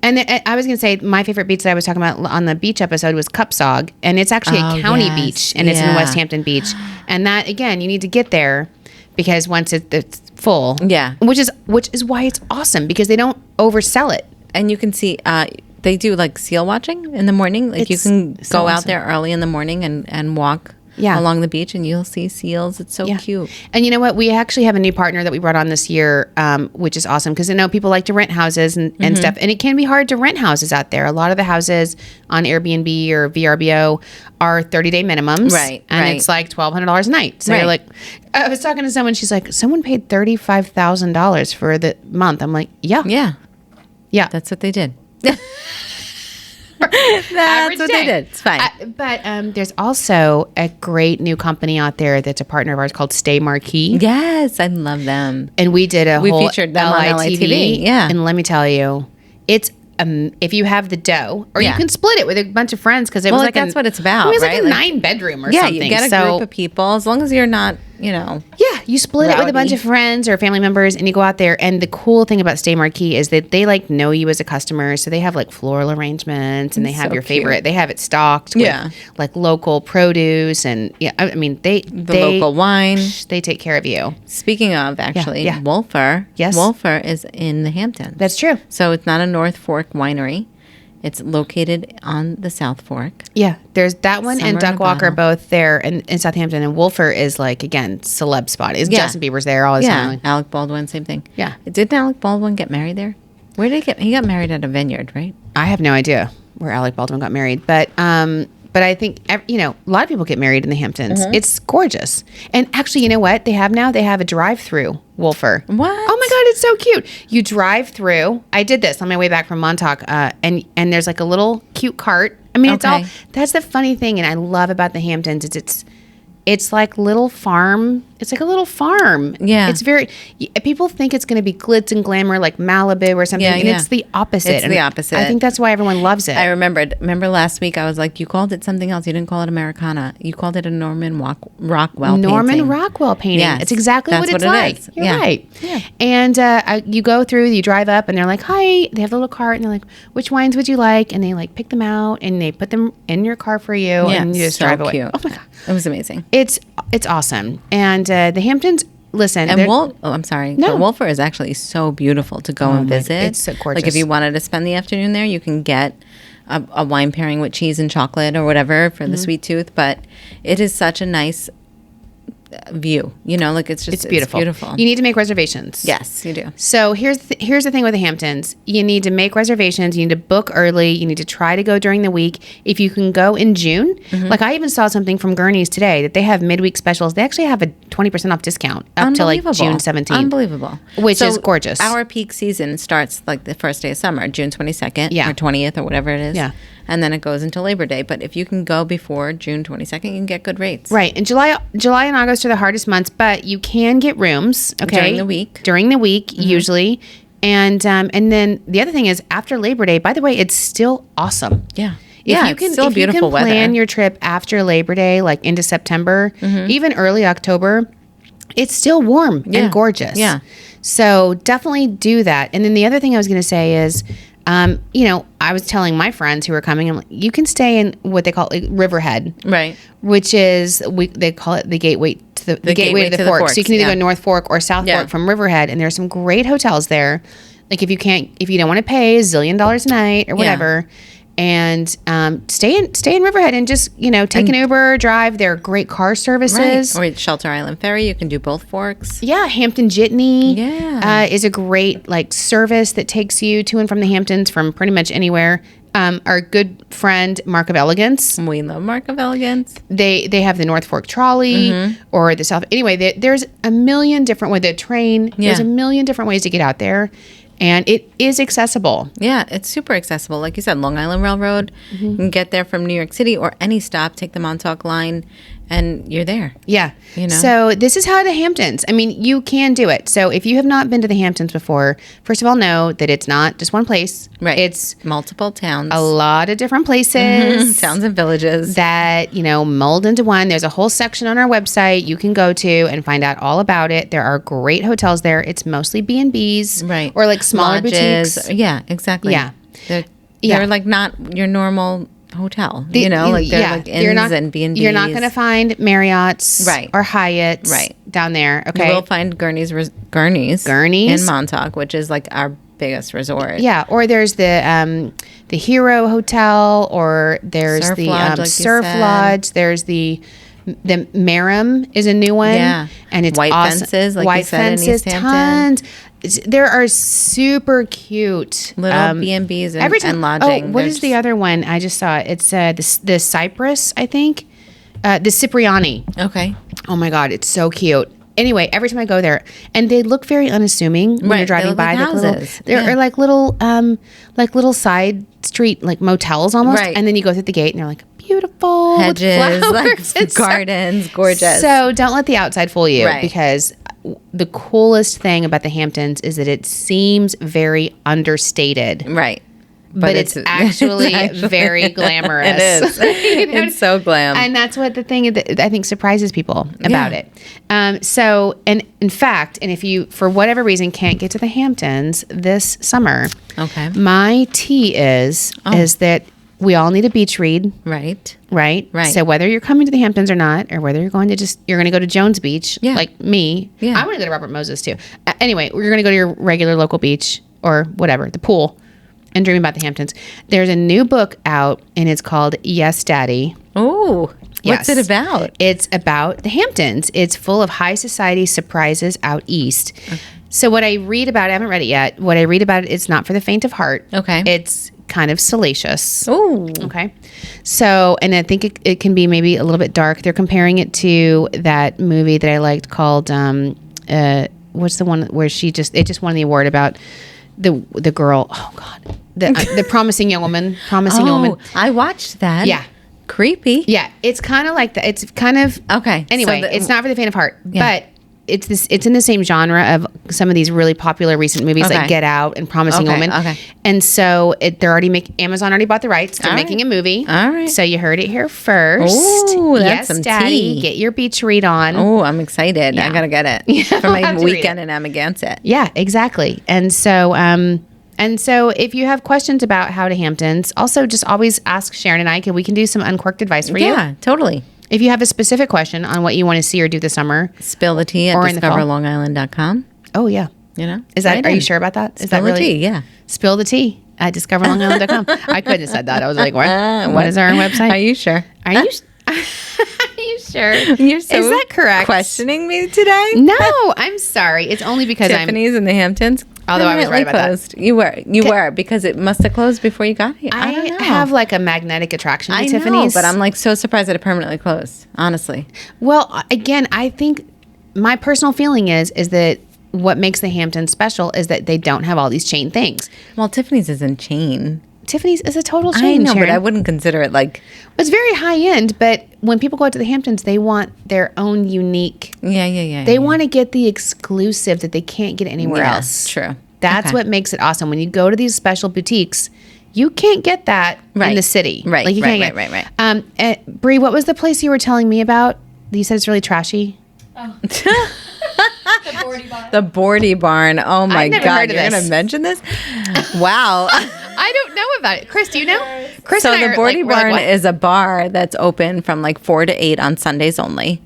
And I was going to say my favorite beach that I was talking about on the beach episode was Cupsog, and it's actually a county beach, and it's in West Hampton Beach. And that, again, you need to get there because once it's full. Yeah. Which is why it's awesome, because they don't oversell it. And you can see, they do like seal watching in the morning. Like you can go out there early in the morning and walk along the beach and you'll see seals. It's so cute. And you know what? We actually have a new partner that we brought on this year, which is awesome because I know people like to rent houses and stuff. And it can be hard to rent houses out there. A lot of the houses on Airbnb or VRBO are 30-day minimums. Right. And it's like $1,200 a night. So you're like, I was talking to someone, she's like, someone paid $35,000 for the month. I'm like, yeah. That's what they did. That's what they did. It's fine. But there's also a great new company out there that's a partner of ours called Stay Marquee. Yes, I love them. And we did we featured them on LITV. Yeah. And let me tell you, it's if you have the dough, or you can split it with a bunch of friends because it was like that's what it's about. It was right? like a 9-bedroom or something. Yeah, you get a group of people as long as you're not, Yeah, you split it with a bunch of friends or family members, and you go out there. And the cool thing about Stay Marquee is that they like know you as a customer, so they have like floral arrangements, and they have your favorite. They have it stocked with like local produce, and I mean the local wine. They take care of you. Speaking of, actually, Wolfer. Yes, Wolfer is in the Hamptons. That's true. So it's not a North Fork winery. It's located on the South Fork. Yeah, there's that one and Duck Walk are both there in Southampton. And Wolfer is like, again, celeb spot. Justin Bieber's there all the time. Alec Baldwin, same thing. Yeah. Didn't Alec Baldwin get married there? Where did he got married at a vineyard, right? I have no idea where Alec Baldwin got married. But I think, a lot of people get married in the Hamptons. Mm-hmm. It's gorgeous. And actually, you know what? They have a drive-through Wolfer. What? Oh my God, it's so cute. You drive through. I did this on my way back from Montauk, and there's like a little cute cart. I mean, that's the funny thing, and I love about the Hamptons is it's like little farm. It's like a little farm. Yeah. It's people think it's going to be glitz and glamour like Malibu or something. And it's the opposite. It's the opposite. I think that's why everyone loves it. I remember last week I was like, you called it something else. You didn't call it Americana. You called it a Norman Rockwell painting. Norman Rockwell painting. Yes. It's exactly what it's like. Is. You're right. Yeah. And you go through, you drive up, and they're like, hi. They have a little cart, and they're like, which wines would you like? And they like pick them out, and they put them in your car for you, and you just drive away. Cute. Oh my God. It was amazing. It's awesome. And the Hamptons, listen. And I'm sorry. No. But Wolfer is actually so beautiful to go and visit. It's so gorgeous. Like if you wanted to spend the afternoon there, you can get a wine pairing with cheese and chocolate or whatever for the sweet tooth. But it is such a nice view, it's beautiful. You need to make reservations. Yes, you do. So here's the thing with the Hamptons. You need to make reservations. You need to book early. You need to try to go during the week. If you can go in June, like I even saw something from Gurney's today that they have midweek specials. They actually have a 20% off discount up to like June 17th. Unbelievable. Which is gorgeous. Our peak season starts like the first day of summer, June 22nd or 20th or whatever it is. Yeah. And then it goes until Labor Day. But if you can go before June 22nd, you can get good rates. Right. And July and August are the hardest months, but you can get rooms, During the week. usually. And then the other thing is after Labor Day, by the way, it's still awesome. Yeah. If you can plan your trip after Labor Day, like into September, even early October, it's still warm and gorgeous. Yeah. So definitely do that. And then the other thing I was going to say is, I was telling my friends who were coming, I'm like, you can stay in what they call Riverhead, Right. which is they call it the gateway to the gateway to the Fork. So you can either go North Fork or South Fork from Riverhead, and there's some great hotels there. Like if you don't want to pay $1 zillion a night or whatever. And stay in Riverhead and just take an Uber, drive. There are great car services. Right. Or Shelter Island Ferry. You can do both forks. Yeah, Hampton Jitney is a great service that takes you to and from the Hamptons from pretty much anywhere. Our good friend Mark of Elegance. We love Mark of Elegance. They have the North Fork trolley or the South. Anyway, there's a million different ways. The train. Yeah. There's a million different ways to get out there. And it is accessible. Yeah, it's super accessible. Like you said, Long Island Railroad. You can get there from New York City or any stop, take the Montauk line, and you're there. Yeah. So this is how the Hamptons. I mean, you can do it. So if you have not been to the Hamptons before, first of all, know that it's not just one place. Right. It's multiple towns. A lot of different places. Towns and villages. That, mold into one. There's a whole section on our website you can go to and find out all about it. There are great hotels there. It's mostly B&Bs. Right. Or smaller lodges. boutiques. Yeah, exactly. Yeah. They're not your normal hotel, they're like inns and B&Bs. You're not going to find Marriott's or Hyatt's down there. Okay. You will find Gurney's in Montauk, which is like our biggest resort. Yeah. Or there's the Hero Hotel, or there's Surf Lodge, Surf Lodge. There's the Marram is a new one. Yeah. And it's White awesome. Fences, like White you said, Fences, in East Hampton. tons. There are super cute little B&Bs and lodging. Oh, what is the other one? I just saw it. It's the Cypress, I think. The Cipriani. Okay. Oh my God, it's so cute. Anyway, every time I go there, and they look very unassuming when you're driving by. Like houses. They're like little side street motels almost, and then you go through the gate and they're like beautiful hedges, with flowers, gardens, gorgeous. So don't let the outside fool you, because the coolest thing about the Hamptons is that it seems very understated. Right. But it's actually very glamorous. It is. It's so glam. And that's what the thing that I think surprises people about it. So, and in fact, and if you, for whatever reason, can't get to the Hamptons this summer, my tea is that we all need a beach read. Right. So whether you're coming to the Hamptons or not, or whether you're going to go to Jones Beach, like me. Yeah. I want to go to Robert Moses too. Anyway, we're going to go to your regular local beach or whatever, the pool, and dream about the Hamptons. There's a new book out, and it's called Yes, Daddy. Oh, what's it about? It's about the Hamptons. It's full of high society surprises out east. Okay. So what I read about, I haven't read it yet. What I read about it, it's not for the faint of heart. Okay. It's kind of salacious. Oh. Okay. So, and I think it can be maybe a little bit dark. They're comparing it to that movie that I liked called, what's the one where it just won the award about the girl, oh God, the promising young woman. I watched that. Yeah. Creepy. Yeah. It's kind of like that. It's kind of, okay. Anyway, it's not for the faint of heart, but it's in the same genre of some of these really popular recent movies like Get Out and Promising Woman. Okay. And so Amazon already bought the rights. They're making a movie. All right. So you heard it here first. Oh, that's some Daddy. tea. Get your beach read on. Oh, I'm excited. Yeah. I gotta get it for my weekend in Amagansett. Yeah, exactly. And so if you have questions about How to Hamptons, also just always ask Sharon and I. We can do some uncorked advice for you. Yeah, totally. If you have a specific question on what you want to see or do this summer, spill the tea at discoverlongisland.com. Oh yeah, is that? Are you sure about that? Spill the tea. Yeah, spill the tea at discoverlongisland.com. I couldn't have said that. I was like, what is our website? Are you sure? Are you sure? You're so is that correct? Questioning me today? No, I'm sorry. It's only because Tiffany's in the Hamptons. Although I was right about closed. That. You were because it must have closed before you got here. I don't know. Have a magnetic attraction to Tiffany's. But I'm so surprised that it permanently closed, honestly. Well, again, I think my personal feeling is that what makes the Hamptons special is that they don't have all these chain things. Well, Tiffany's isn't chain. Tiffany's is a total chain. I know, Sharon. but I wouldn't consider it it's very high end, but when people go out to the Hamptons, they want their own unique. Yeah. They want to get the exclusive that they can't get anywhere else. True. That's what makes it awesome. When you go to these special boutiques, you can't get that in the city. Right. You can't Right. Bree, what was the place you were telling me about? You said it's really trashy. Oh. The Bordy Barn. The Bordy Barn. Oh my God! You're gonna mention this? Wow. I I don't know about it. Chris, do you know? Chris So and I the are Bordy we're Barn what? is a bar that's open from like 4 to 8 on Sundays only.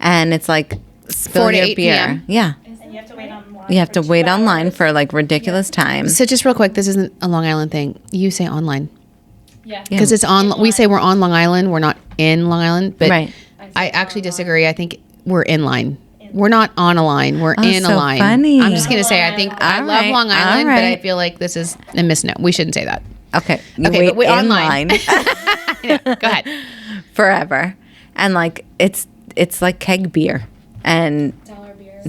And it's like 4 to your 8 beer. p.m. Yeah. And you have to wait online. You have to for wait 2 hours. online for like ridiculous time. So just real quick, this isn't a Long Island thing. You say online. Yeah. Because it's on, we say we're on Long Island. We're not in Long Island. But Right. I actually disagree. I think we're in line. We're not on a line. We're in a so line. funny. I'm just going to say, I think I All love right, Long all Island, but I right. feel like this is a misnomer. We shouldn't say that. Okay. You Okay, wait but we're in online. line Go ahead. forever. And like it's like keg beer. And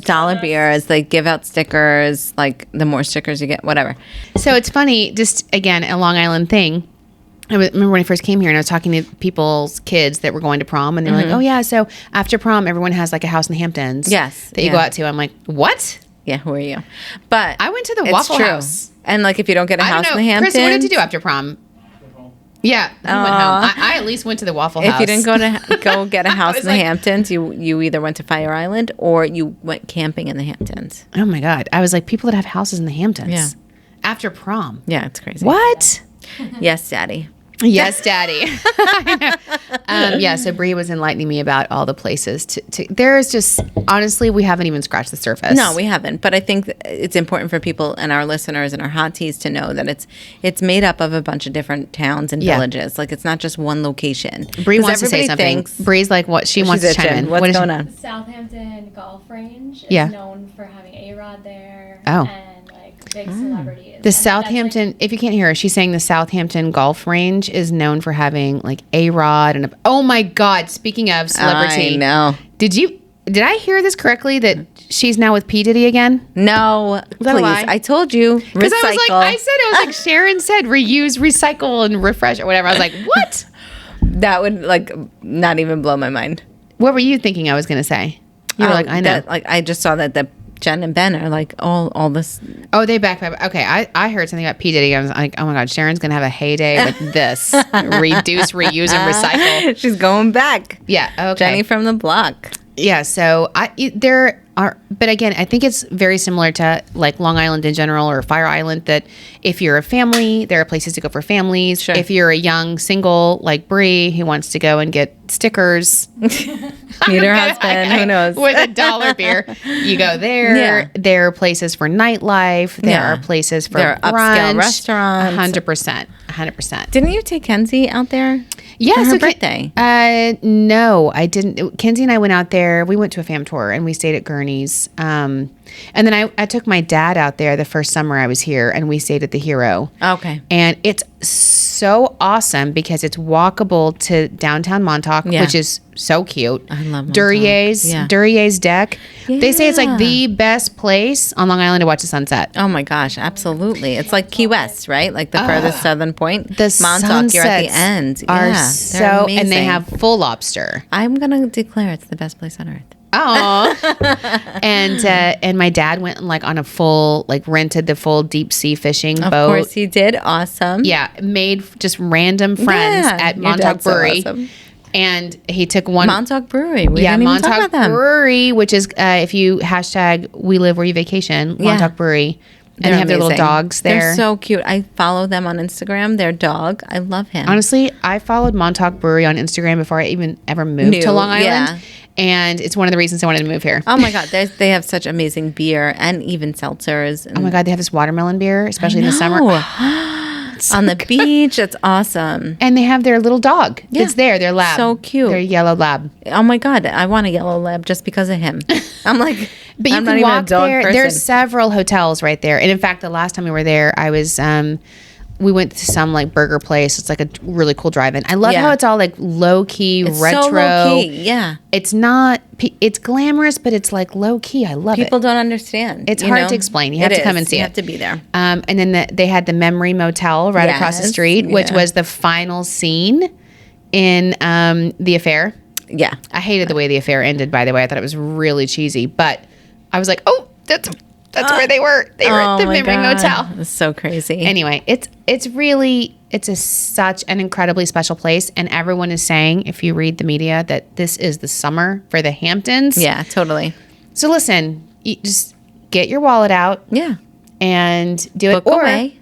dollar beer is they give out stickers, like the more stickers you get, whatever. So it's funny, just again, a Long Island thing. Remember when I first came here and I was talking to people's kids that were going to prom and they're like, oh yeah, so after prom, everyone has like a house in the Hamptons. Yes, That you go out to. I'm like, what? Yeah, who are you? But I went to the it's Waffle true. House. And like if you don't get a I house don't in the know. Hamptons. Chris, what did you do after prom? Yeah, he went home. I at least went to the Waffle House. If you didn't go get a house was in the like- Hamptons, you either went to Fire Island or you went camping in the Hamptons. Oh my God. I was like, people that have houses in the Hamptons. Yeah. After prom. Yeah, it's crazy. What? Yes, Daddy. Yes, Daddy. Yeah, so Bree was enlightening me about all the places. There's just, honestly, we haven't even scratched the surface. No, we haven't. But I think it's important for people and our listeners and our HotTeas to know that it's made up of a bunch of different towns and Yeah. villages. Like it's not just one location. Bree 'Cause wants to say everybody something. thinks- Bree's like, what? She wants to She's chime itching. in. What's What is going she- on? Southampton Golf Range is Yeah. known for having A-Rod there. Oh. And like big celebrities. The And that's, Southampton, if you can't hear her, she's saying the Southampton Golf Range is known for having like A-Rod and oh my God, speaking of celebrity. I know. Did I hear this correctly that she's now with P. Diddy again? No, that a please. lie? I told you. Because I was recycle. like, it was like Sharon said, reuse, recycle, and refresh or whatever. I was like, what? That would like not even blow my mind. What were you thinking I was going to say? You were like, I know. That, like I just saw that Jen and Ben are like all this. Oh, they back. Okay, I heard something about P. Diddy. I was like, oh my God, Sharon's going to have a heyday with this. Reduce, reuse, and recycle. She's going back. Yeah, okay. Jenny from the block. Yeah, so there are, but again, I think it's very similar to like Long Island in general or Fire Island that if you're a family, there are places to go for families. Sure. If you're a young single like Bree who wants to go and get stickers, Meet her husband. Who knows? with $1 beer, you go there. Yeah. There are places for nightlife. There Yeah. are places for There are upscale brunch. restaurants. 100%. Didn't you take Kenzie out there? Yeah, for her so birthday. No, I didn't. Kenzie and I went out there. We went to a fam tour and we stayed at Gurney's. And then I took my dad out there the first summer I was here, and we stayed at the Hero. Okay. And it's so awesome because it's walkable to downtown Montauk, Yeah. which is so cute. I love Montauk. Duryea's, Yeah. Duryea's Deck. They say it's like Yeah. the best place on Long Island to watch the sunset. Oh my gosh, absolutely. It's like Key West, right? Like the furthest southern point. The Montauk, you're at the sunsets end. are Yeah, so, they're and they amazing. have full lobster. I'm gonna declare it's the best place on earth. Oh, and my dad went like on a full rented the full deep sea fishing Of boat. course he did. Awesome. Yeah, made just random friends Yeah, at your Montauk dad's so Brewery, awesome. and he took one. Montauk Brewery. We yeah, didn't even talk Montauk about them. Brewery, which is if you hashtag We Live Where You Vacation, Yeah. Montauk Brewery, and They're they have their little amazing. dogs there. They're so cute. I follow them on Instagram. Their dog, I love him. Honestly, I followed Montauk Brewery on Instagram before I even ever moved to Long Island. Yeah. And it's one of the reasons I wanted to move here. Oh my God, they have such amazing beer and even seltzers. And Oh my God, they have this watermelon beer, especially in the summer. on the beach. It's awesome. And they have their little dog. Yeah. It's there, their lab. So cute. Their yellow lab. Oh my God, I want a yellow lab just because of him. I'm like, But you I'm can not even a walk dog there. person. There's several hotels right there. And in fact, the last time we were there, I was we went to some like burger place. It's like a really cool drive-in. I love Yeah. how it's all like low key, It's retro. so low key. Yeah. It's not. It's glamorous, but it's like low key. I love People it. don't understand. It's you hard know? to explain. You have It to come is. and see You it. have to be there. And then they had the Memory Motel right across the Yes, street, which yeah. was the final scene in The Affair. Yeah. I hated the way The Affair ended, by the way. I thought it was really cheesy, but I was like, oh, that's where they were. They were at the Oh my Memory God. Motel. It's so crazy. Anyway, it's really such an incredibly special place, and everyone is saying, if you read the media, that this is the summer for the Hamptons. Yeah, totally. So listen, you just get your wallet out Yeah. and do Book it, or away.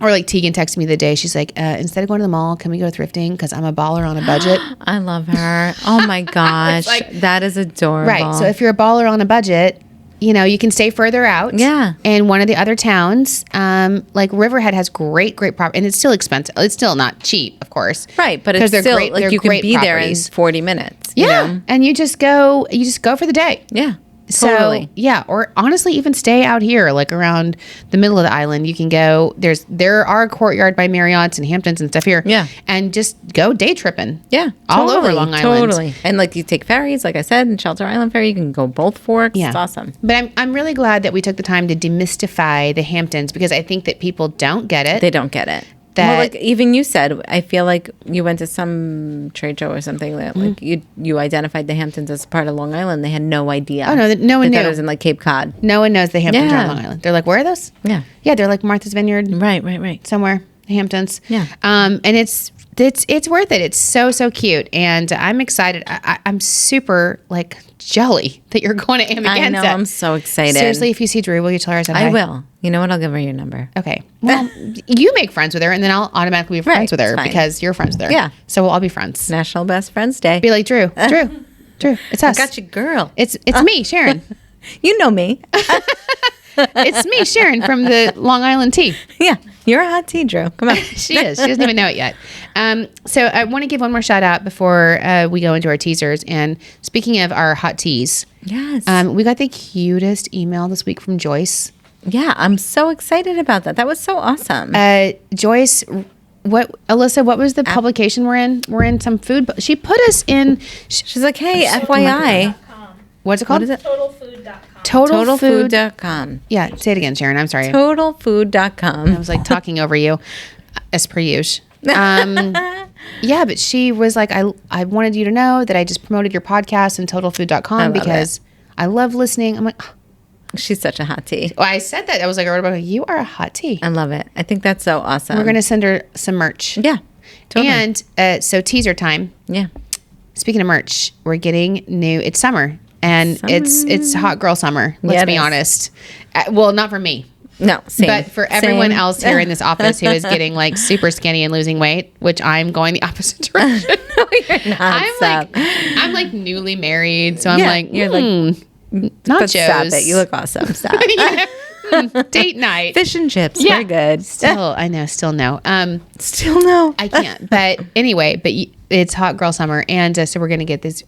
Or like Tegan texted me the day. She's like, instead of going to the mall, can we go thrifting? Because I'm a baller on a budget. I love her. Oh my gosh. That is adorable. Right. So if you're a baller on a budget, you know, you can stay further out. Yeah. And one of the other towns, like Riverhead has great property. And it's still expensive. It's still not cheap, of course. Right. But it's still great, like you can be there in 40 minutes. Yeah. You know? And you just go for the day. Yeah. So, yeah, or honestly, even stay out here, like around the middle of the island. You can go. There are Courtyard by Marriott's and Hamptons and stuff here. Yeah, and just go day tripping. Yeah, all over Long Island. Totally. And like you take ferries, like I said, and Shelter Island Ferry. You can go both forks. Yeah, it's awesome. But I'm really glad that we took the time to demystify the Hamptons because I think that people don't get it. They don't get it. Well, like even you said, I feel like you went to some trade show or something that like you identified the Hamptons as part of Long Island. They had no idea. Oh no, no one knew. It was in like Cape Cod. No one knows the Hamptons are on Long Island. They're like, where are those? Yeah, they're like Martha's Vineyard. Right. Somewhere, Hamptons. Yeah. And it's worth it. It's so cute, and I'm excited. I'm super like jelly that you're going to Amagansett. I know. I'm so excited. Seriously, if you see Drew, will you tell her I said hi? I will. You know what? I'll give her your number. Okay. Well, you make friends with her, and then I'll automatically be friends with her because you're friends with her. Yeah. So we'll all be friends. National Best Friends Day. Be like Drew. It's us. I got you, girl. It's me, Sharon. You know me. It's me, Sharon, from the Long Island Tea. Yeah. You're a hot tea, Drew. Come on. She is. She doesn't even know it yet. So I want to give one more shout out before we go into our teasers. And speaking of our hot teas, yes, we got the cutest email this week from Joyce. Yeah, I'm so excited about that. That was so awesome. Joyce, Alyssa, what was the publication we're in? We're in some food. She put us in. She's like, hey, FYI. What's it called? What is it? TotalFood.com. TotalFood.com. Yeah, say it again, Sharon. I'm sorry. TotalFood.com. I was like talking over you, as per usual. Yeah, but she was like, I wanted you to know that I just promoted your podcast in TotalFood.com because I love listening. I'm like, she's such a hot tea. Well, I said that. I was like, I wrote about her. You are a hot tea. I love it. I think that's so awesome. We're going to send her some merch. Yeah. Totally. And so teaser time. Yeah. Speaking of merch, we're getting new. It's summer. And it's hot girl summer. Let's be honest. Well, not for me. No, same. But for everyone else here in this office who is getting like super skinny and losing weight, which I'm going the opposite direction. No, you're not. I'm like newly married, so I'm like, you're like, not but stop it. You look awesome. Stop. Date night, fish and chips. Yeah. Very good. Still, I know. Still no. Still no. I can't. But anyway, it's hot girl summer, and so we're gonna get this.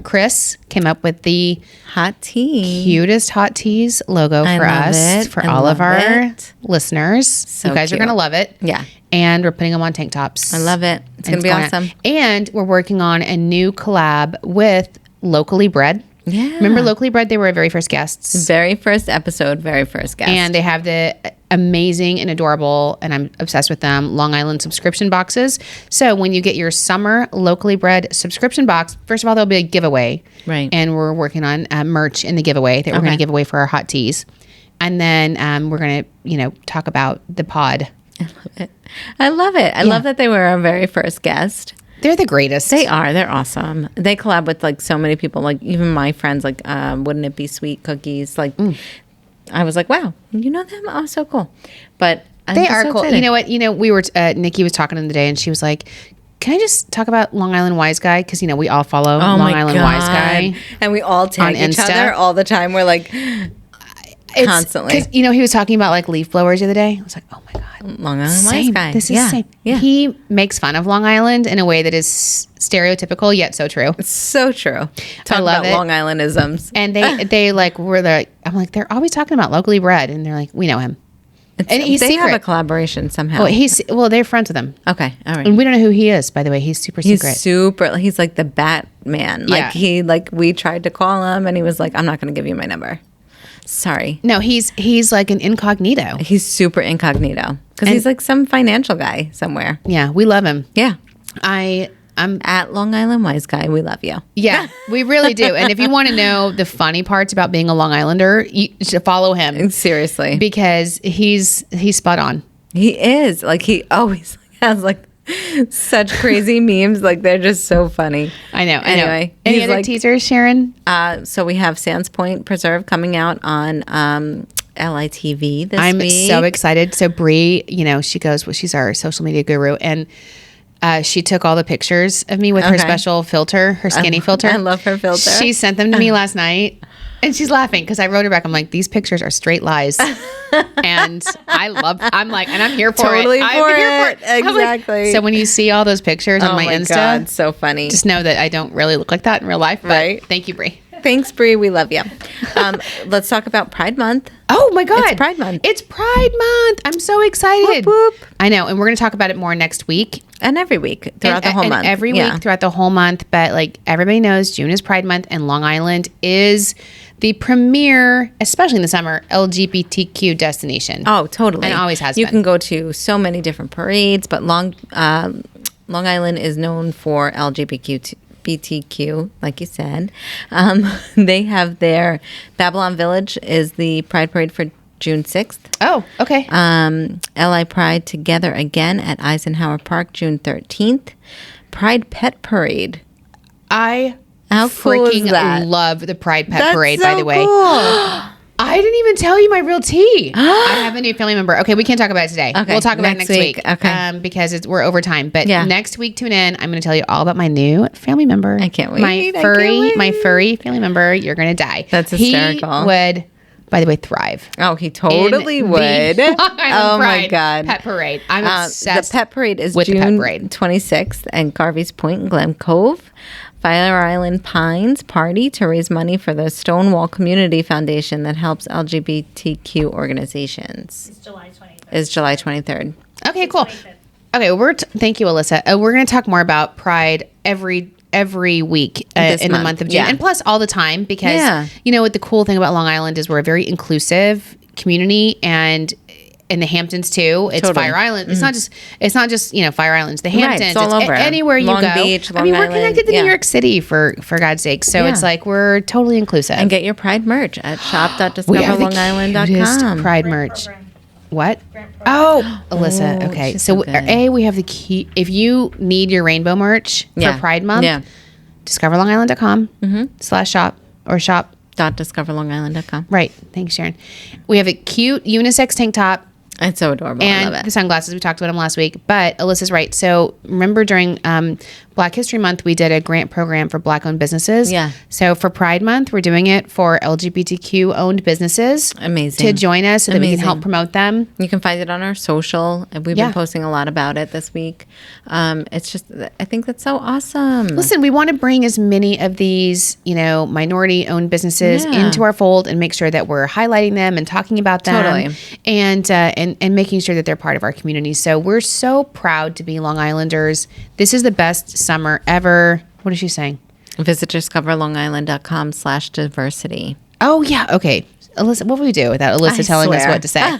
Chris came up with the hot tea, cutest hot teas logo for us, for all of our listeners. So you guys are going to love it. Yeah. And we're putting them on tank tops. I love it. It's going to be awesome. And we're working on a new collab with Locally Bred. Yeah. Remember Locally Bred? They were our very first guests. Very first episode, very first guest. And they have the amazing and adorable, and I'm obsessed with them, Long Island subscription boxes. So when you get your summer Locally Bred subscription box, first of all, there'll be a giveaway. Right. And we're working on merch in the giveaway that we're going to give away for our hot teas. And then we're going to, talk about the pod. I love it. I love it. I love that they were our very first guest. They're the greatest. They are. They're awesome. They collab with like so many people, like even my friends, like Wouldn't It Be Sweet cookies. Like I was like, wow, you know them? Oh, so cool. But they are so cool. Excited. You know what? We were, Nikki was talking to them today and she was like, can I just talk about Long Island Wise Guy? Because, we all follow Long Island Wise Guy. And we all tag each other all the time. We're like, constantly. Because, he was talking about like leaf blowers the other day. I was like, oh my God. Long Island Wise Guy. This is the same. Yeah. He makes fun of Long Island in a way that is stereotypical yet so true. It's so true. I love it. Long Islandisms. And they like were like, I'm like, they're always talking about Locally Bred. And they're like, we know him. And they have a collaboration somehow. They're friends with him. Okay, all right. And we don't know who he is, by the way. He's super secret. He's like the Batman. Yeah. We tried to call him and he was like, I'm not going to give you my number. Sorry. No, he's like an incognito. He's super incognito because he's like some financial guy somewhere. Yeah, we love him. Yeah. I'm at Long Island Wise Guy. We love you. Yeah, we really do. And if you want to know the funny parts about being a Long Islander, you should follow him. Seriously. Because he's spot on. He is. Like he always has like such crazy memes. Like they're just so funny. I know. Anyway. Any other teasers, Sharon? So we have Sands Point Preserve coming out on LITV this I'm week. so excited. So Bree, she goes, well, she's our social media guru, and she took all the pictures of me with her special filter, her skinny filter. I love her filter. She sent them to me last night, and she's laughing because I wrote her back. I'm like, these pictures are straight lies. And I'm like, and I'm here for totally it. I'm here for it. Exactly. Like, so when you see all those pictures on my Insta, God, so funny. Just know that I don't really look like that in real life. But right. Thank you, Bree. Thanks, Bree. We love you. Let's talk about Pride Month. Oh my God. It's Pride Month. It's Pride Month. I'm so excited. Whoop, whoop. I know. And we're going to talk about it more next week. And every week throughout the whole month. Every week throughout the whole month. But like everybody knows, June is Pride Month, and Long Island is the premier, especially in the summer, LGBTQ destination. Oh, totally. And always has been. You can go to so many different parades, but Long Island is known for LGBTQ, like you said. They have their Babylon Village is the Pride Parade for June 6th. Oh, okay. LI Pride Together Again at Eisenhower Park, June 13th. Pride Pet Parade. How cool is freaking that? love the Pride Pet That's Parade, so by the way. cool. I didn't even tell you my real tea. I have a new family member. Okay, we can't talk about it today. Okay, we'll talk about it next week. Okay. Because we're over time. But Yeah. next week, tune in. I'm going to tell you all about my new family member. I can't wait. My furry family member. You're going to die. That's hysterical. He would, by the way, thrive. Oh, he totally in would. the Long Island Oh my Pride God. Pet Parade. I'm obsessed. The Pet Parade is with the June Pet Parade. 26th and Garvey's Point in Glen Cove. Fire Island Pines party to raise money for the Stonewall Community Foundation that helps LGBTQ organizations. It's July 23rd. Is July 23rd. Okay, cool. Okay, thank you, Alyssa. We're going to talk more about Pride every week in the month of June, and plus all the time, because what the cool thing about Long Island is we're a very inclusive community, and in the Hamptons too. It's Totally. Fire Island. It's not just Fire Islands. The Hamptons. Right, it's all over. Anywhere you Long go. Beach, Long we're Island, connected to New York City for God's sake. So it's like we're totally inclusive. And get your Pride merch at We have the shop.discoverlongisland.com. cutest Pride merch. Program. What? Grant program. Oh, Alyssa. Oh, Okay, she's so so good. we have the key. If you need your rainbow merch for Pride Month, discoverlongisland.com/shop or shop. .discoverlongisland.com. Right. Thanks, Sharon. We have a cute unisex tank top. It's so adorable. I And love it. the sunglasses, we talked about them last week. But Alyssa's right. So remember during Black History Month, we did a grant program for Black-owned businesses. Yeah. So for Pride Month, we're doing it for LGBTQ-owned businesses. Amazing. To join us so that we can Amazing. help promote them. You can find it on our social. We've been posting a lot about it this week. It's just, I think that's so awesome. Listen, we want to bring as many of these, minority-owned businesses into our fold and make sure that we're highlighting them and talking about them. Totally. And making sure that they're part of our community. So we're so proud to be Long Islanders. This is the best summer ever. What is she saying? Visit discoverlongisland.com/diversity. Oh, yeah. Okay. Alyssa, what will we do without Alyssa telling us what to say?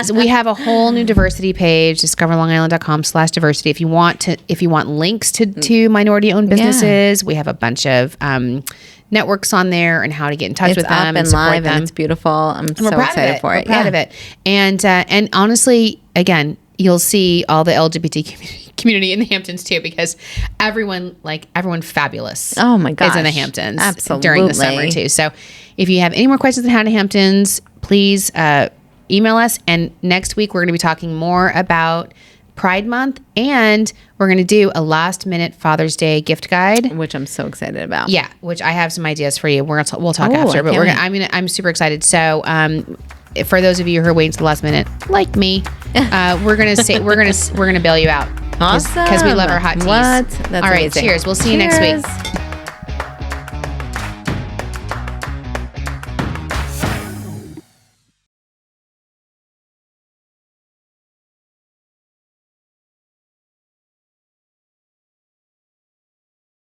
So we have a whole new diversity page, discoverlongisland.com/diversity. If you want links to minority-owned businesses, we have a bunch of networks on there and how to get in touch with them and support live them. and it's beautiful. I'm so excited for it. We're proud of it. And honestly, again, you'll see all the LGBT community in the Hamptons too, because everyone fabulous. Oh my gosh. is in the Hamptons Absolutely. during the summer too. So if you have any more questions on how to Hamptons, please email us. And next week we're going to be talking more about Pride Month, and we're going to do a last minute Father's Day gift guide, Which I'm so excited about. yeah, which I have some ideas for you. We'll talk Oh, after, I but can't I'm super excited. So, for those of you who are waiting to the last minute, like me, we're gonna bail you out, Awesome. because we love our hot teas. What? That's all right, amazing. cheers. We'll see you next week. Cheers.